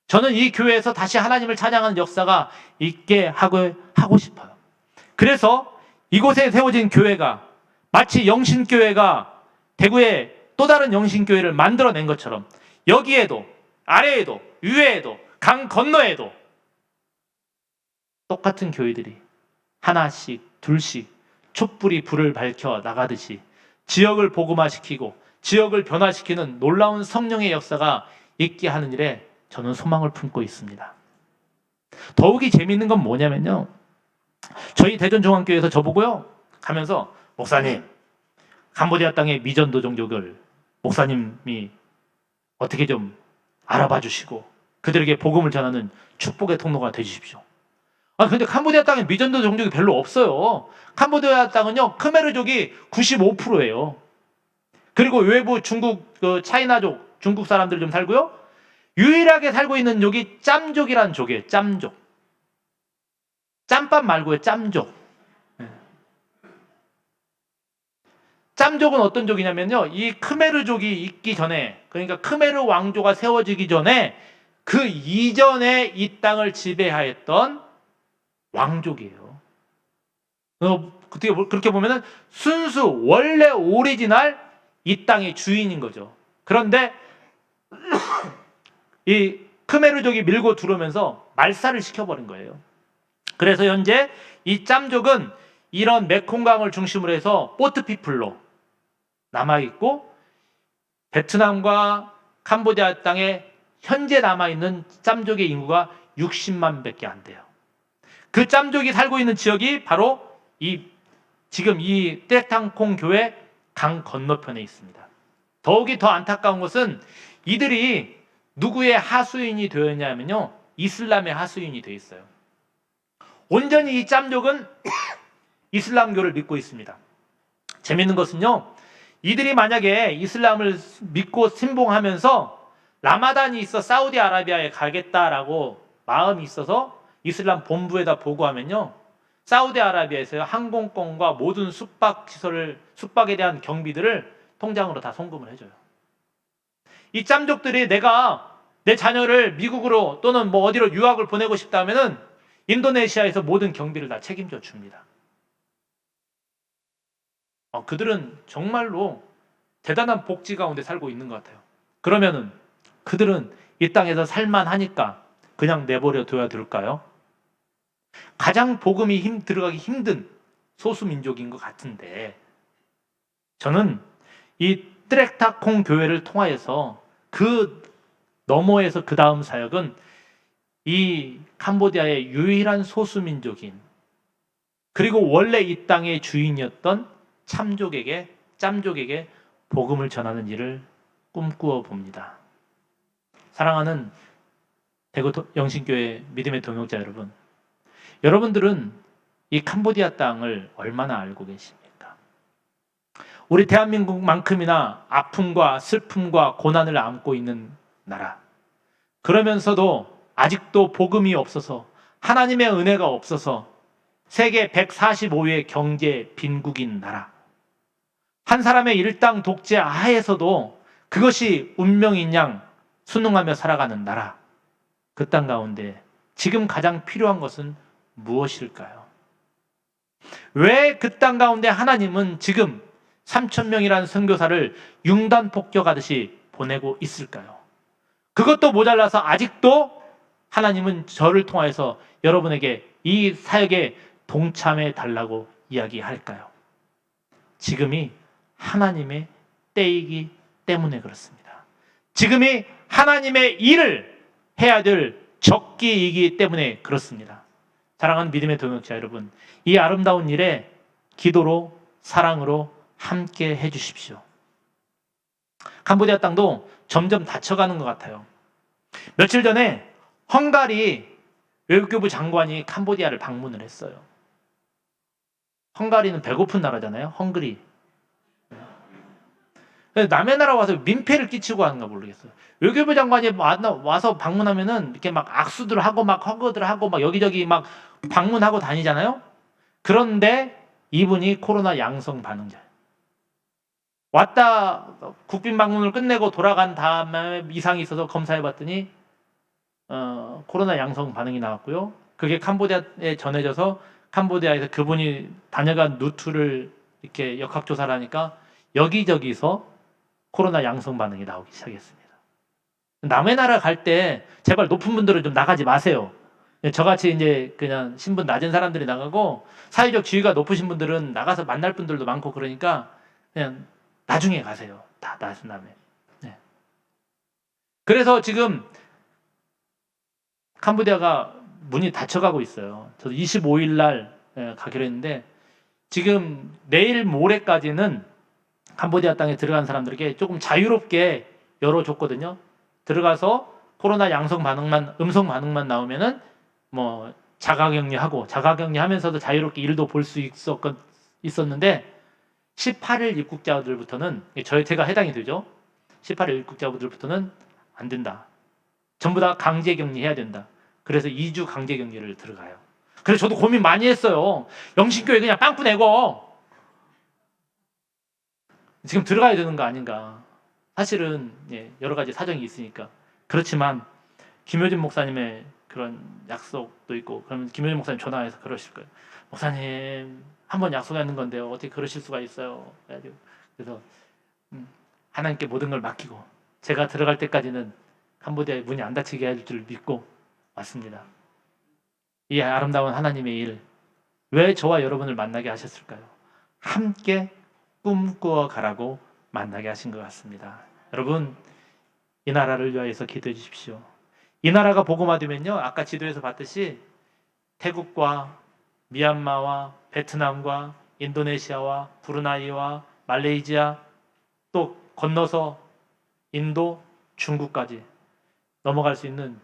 저는 이 교회에서 다시 하나님을 찬양하는 역사가 있게 하고 싶어요. 그래서 이곳에 세워진 교회가 마치 영신교회가 대구에 또 다른 영신교회를 만들어낸 것처럼 여기에도 아래에도 위에에도 강 건너에도 똑같은 교회들이 하나씩 둘씩 촛불이 불을 밝혀 나가듯이 지역을 복음화시키고 지역을 변화시키는 놀라운 성령의 역사가 있게 하는 일에 저는 소망을 품고 있습니다. 더욱이 재미있는 건 뭐냐면요, 저희 대전중앙교회에서 저보고요 가면서 목사님, 캄보디아 땅의 미전도 종족을 목사님이 어떻게 좀 알아봐 주시고 그들에게 복음을 전하는 축복의 통로가 되주십시오. 근데 캄보디아 땅에 미전도 종족이 별로 없어요. 캄보디아 땅은요 크메르족이 95%예요. 그리고 외부 중국 차이나족 중국 사람들 좀 살고요. 유일하게 살고 있는 족이 짬족이라는 족이에요. 짬족. 짬밥 말고요. 짬족. 짬족은 어떤 족이냐면요, 이 크메르족이 있기 전에, 그러니까 크메르 왕조가 세워지기 전에 그 이전에 이 땅을 지배하였던 왕족이에요. 그렇게 보면은 순수 원래 오리지널 이 땅의 주인인 거죠. 그런데 이 크메르족이 밀고 들어오면서 말살을 시켜버린 거예요. 그래서 현재 이 짬족은 이런 메콩강을 중심으로 해서 포트피플로 남아있고, 베트남과 캄보디아 땅에 현재 남아있는 짬족의 인구가 60만 밖에 안 돼요. 그 짬족이 살고 있는 지역이 바로 지금 이 떼탕콩 교회 강 건너편에 있습니다. 더욱이 더 안타까운 것은 이들이 누구의 하수인이 되었냐면요, 이슬람의 하수인이 되어 있어요. 온전히 이 짬족은 이슬람교를 믿고 있습니다. 재밌는 것은요, 이들이 만약에 이슬람을 믿고 신봉하면서 라마단이 있어 사우디아라비아에 가겠다라고 마음이 있어서 이슬람 본부에다 보고하면요, 사우디아라비아에서 항공권과 모든 숙박에 대한 경비들을 통장으로 다 송금을 해줘요. 이 짬족들이 내가 내 자녀를 미국으로 또는 어디로 유학을 보내고 싶다면은 인도네시아에서 모든 경비를 다 책임져 줍니다. 그들은 정말로 대단한 복지 가운데 살고 있는 것 같아요. 그러면은 그들은 이 땅에서 살만하니까 그냥 내버려 둬야 될까요? 가장 복음이 들어가기 힘든 소수민족인 것 같은데, 저는 이 트렉타콩 교회를 통하여서 그 너머에서 그 다음 사역은 이 캄보디아의 유일한 소수민족인, 그리고 원래 이 땅의 주인이었던 짬족에게 복음을 전하는 일을 꿈꾸어 봅니다. 사랑하는 대구 영신교회 믿음의 동역자 여러분, 여러분들은 이 캄보디아 땅을 얼마나 알고 계십니까? 우리 대한민국만큼이나 아픔과 슬픔과 고난을 안고 있는 나라. 그러면서도 아직도 복음이 없어서, 하나님의 은혜가 없어서 세계 145위의 경제 빈국인 나라. 한 사람의 일당 독재 하에서도 그것이 운명인 양 순응하며 살아가는 나라. 그 땅 가운데 지금 가장 필요한 것은 무엇일까요? 왜 그 땅 가운데 하나님은 지금 3,000명이라는 선교사를 융단 폭격하듯이 보내고 있을까요? 그것도 모자라서 아직도 하나님은 저를 통해서 여러분에게 이 사역에 동참해 달라고 이야기할까요? 지금이 하나님의 때이기 때문에 그렇습니다. 지금이 하나님의 일을 해야 될 적기이기 때문에 그렇습니다. 사랑하는 믿음의 동역자 여러분, 이 아름다운 일에 기도로 사랑으로 함께 해주십시오. 캄보디아 땅도 점점 닫혀가는 것 같아요. 며칠 전에 헝가리 외교부 장관이 캄보디아를 방문을 했어요. 헝가리는 배고픈 나라잖아요. 헝그리. 남의 나라 와서 민폐를 끼치고 하는가 모르겠어요. 외교부 장관이 와서 방문하면은 이렇게 막 악수들 하고 막 허그들 하고 막 여기저기 막 방문하고 다니잖아요. 그런데 이분이 코로나 양성 반응자예요. 왔다 국빈 방문을 끝내고 돌아간 다음에 이상이 있어서 검사해봤더니 코로나 양성 반응이 나왔고요. 그게 캄보디아에 전해져서 캄보디아에서 그분이 다녀간 루트를 이렇게 역학조사를 하니까 여기저기서 코로나 양성 반응이 나오기 시작했습니다. 남의 나라 갈 때 제발 높은 분들은 좀 나가지 마세요. 저같이 이제 그냥 신분 낮은 사람들이 나가고 사회적 지위가 높으신 분들은 나가서 만날 분들도 많고 그러니까 그냥 나중에 가세요. 다 나신 다음에. 네. 그래서 지금 캄보디아가 문이 닫혀가고 있어요. 저도 25일 날 가기로 했는데 지금 내일 모레까지는 캄보디아 땅에 들어간 사람들에게 조금 자유롭게 열어줬거든요. 들어가서 코로나 양성 반응만, 음성 반응만 나오면은 뭐 자가격리하고 자가격리하면서도 자유롭게 일도 볼 수 있었는데 18일 입국자들부터는 제가 해당이 되죠. 18일 입국자들부터는 안 된다. 전부 다 강제격리해야 된다. 그래서 2주 강제격리를 들어가요. 그래서 저도 고민 많이 했어요. 영신교회 그냥 빵꾸 내고 지금 들어가야 되는 거 아닌가. 사실은 여러 가지 사정이 있으니까. 그렇지만 김효진 목사님의 그런 약속도 있고 그러면 김효진 목사님 전화해서 그러실 거예요. 목사님 한번 약속하는 건데요. 어떻게 그러실 수가 있어요. 그래서 하나님께 모든 걸 맡기고 제가 들어갈 때까지는 캄보디아의 문이 안 닫히게 할 줄 믿고 왔습니다. 이 아름다운 하나님의 일, 왜 저와 여러분을 만나게 하셨을까요? 함께 꿈꾸어 가라고 만나게 하신 것 같습니다. 여러분, 이 나라를 위하여서 기도해 주십시오. 이 나라가 복음화되면요, 아까 지도에서 봤듯이 태국과 미얀마와 베트남과 인도네시아와 브루나이와 말레이시아 또 건너서 인도, 중국까지 넘어갈 수 있는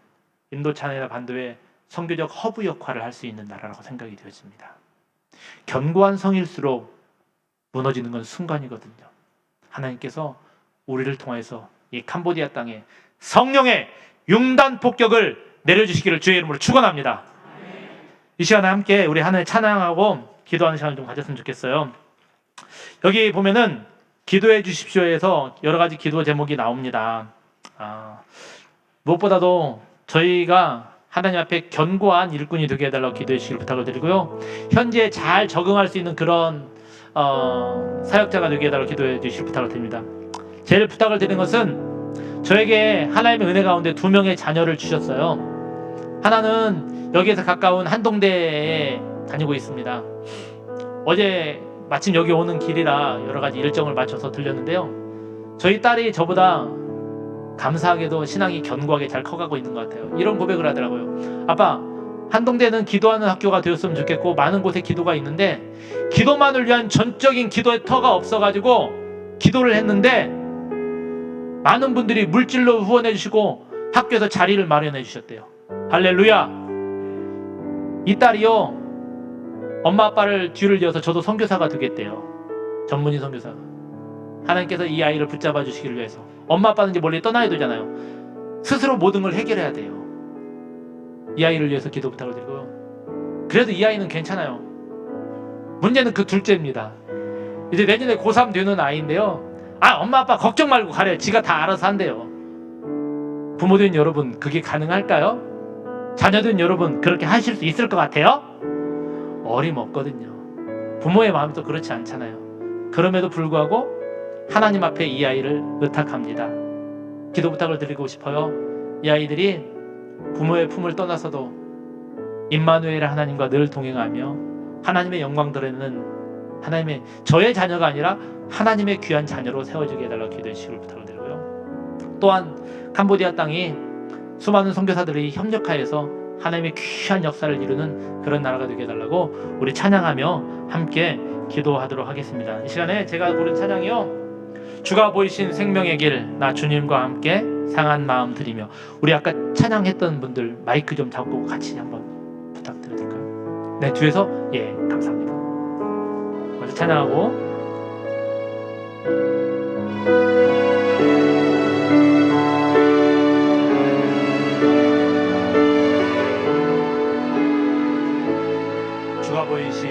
인도차이나 반도의 선교적 허브 역할을 할 수 있는 나라라고 생각이 되어집니다. 견고한 성일수록 무너지는 건 순간이거든요. 하나님께서 우리를 통해서 이 캄보디아 땅에 성령의 융단 폭격을 내려주시기를 주의 이름으로 축원합니다. 이 시간에 함께 우리 하나님 찬양하고 기도하는 시간을 좀 가졌으면 좋겠어요. 여기 보면은 기도해 주십시오에서 여러 가지 기도 제목이 나옵니다. 무엇보다도 저희가 하나님 앞에 견고한 일꾼이 되게 해달라고 기도해 주시길 부탁을 드리고요. 현재 잘 적응할 수 있는 그런 사역자가 되게 해달라고 기도해 주실 부탁을 드립니다. 제일 부탁을 드리는 것은 저에게 하나님의 은혜 가운데 2명의 자녀를 주셨어요. 하나는 여기에서 가까운 한동대에 다니고 있습니다. 어제 마침 여기 오는 길이라 여러 가지 일정을 맞춰서 들렸는데요. 저희 딸이 저보다 감사하게도 신앙이 견고하게 잘 커가고 있는 것 같아요. 이런 고백을 하더라고요. 아빠, 한동대는 기도하는 학교가 되었으면 좋겠고 많은 곳에 기도가 있는데 기도만을 위한 전적인 기도의 터가 없어가지고 기도를 했는데 많은 분들이 물질로 후원해 주시고 학교에서 자리를 마련해 주셨대요. 할렐루야. 이 딸이요 엄마 아빠를 뒤를 이어서 저도 선교사가 되겠대요. 전문의 선교사가. 하나님께서 이 아이를 붙잡아 주시기를 위해서. 엄마 아빠는 이제 멀리 떠나야 되잖아요. 스스로 모든 걸 해결해야 돼요. 이 아이를 위해서 기도 부탁을 드리고요. 그래도 이 아이는 괜찮아요. 문제는 그 둘째입니다. 이제 내년에 고3 되는 아이인데요. 엄마 아빠 걱정 말고 가래요. 지가 다 알아서 한대요. 부모된 여러분, 그게 가능할까요? 자녀된 여러분, 그렇게 하실 수 있을 것 같아요? 어림없거든요. 부모의 마음이 또 그렇지 않잖아요. 그럼에도 불구하고 하나님 앞에 이 아이를 의탁합니다. 기도 부탁을 드리고 싶어요. 이 아이들이 부모의 품을 떠나서도 임마누엘 하나님과 늘 동행하며 하나님의 영광 드리는 하나님의 저의 자녀가 아니라 하나님의 귀한 자녀로 세워지게 해달라고 기도해 주시길 부탁을 드리고요. 또한 캄보디아 땅이 수많은 선교사들이 협력하여서 하나님의 귀한 역사를 이루는 그런 나라가 되게 해달라고 우리 찬양하며 함께 기도하도록 하겠습니다. 이 시간에 제가 부른 찬양이요, 주가 보이신 생명의 길, 나 주님과 함께 상한 마음 드리며. 우리 아까 찬양했던 분들 마이크 좀 잡고 같이 한번 부탁드려도 될까요? 네, 뒤에서. 예, 감사합니다. 먼저 찬양하고 주가 보이신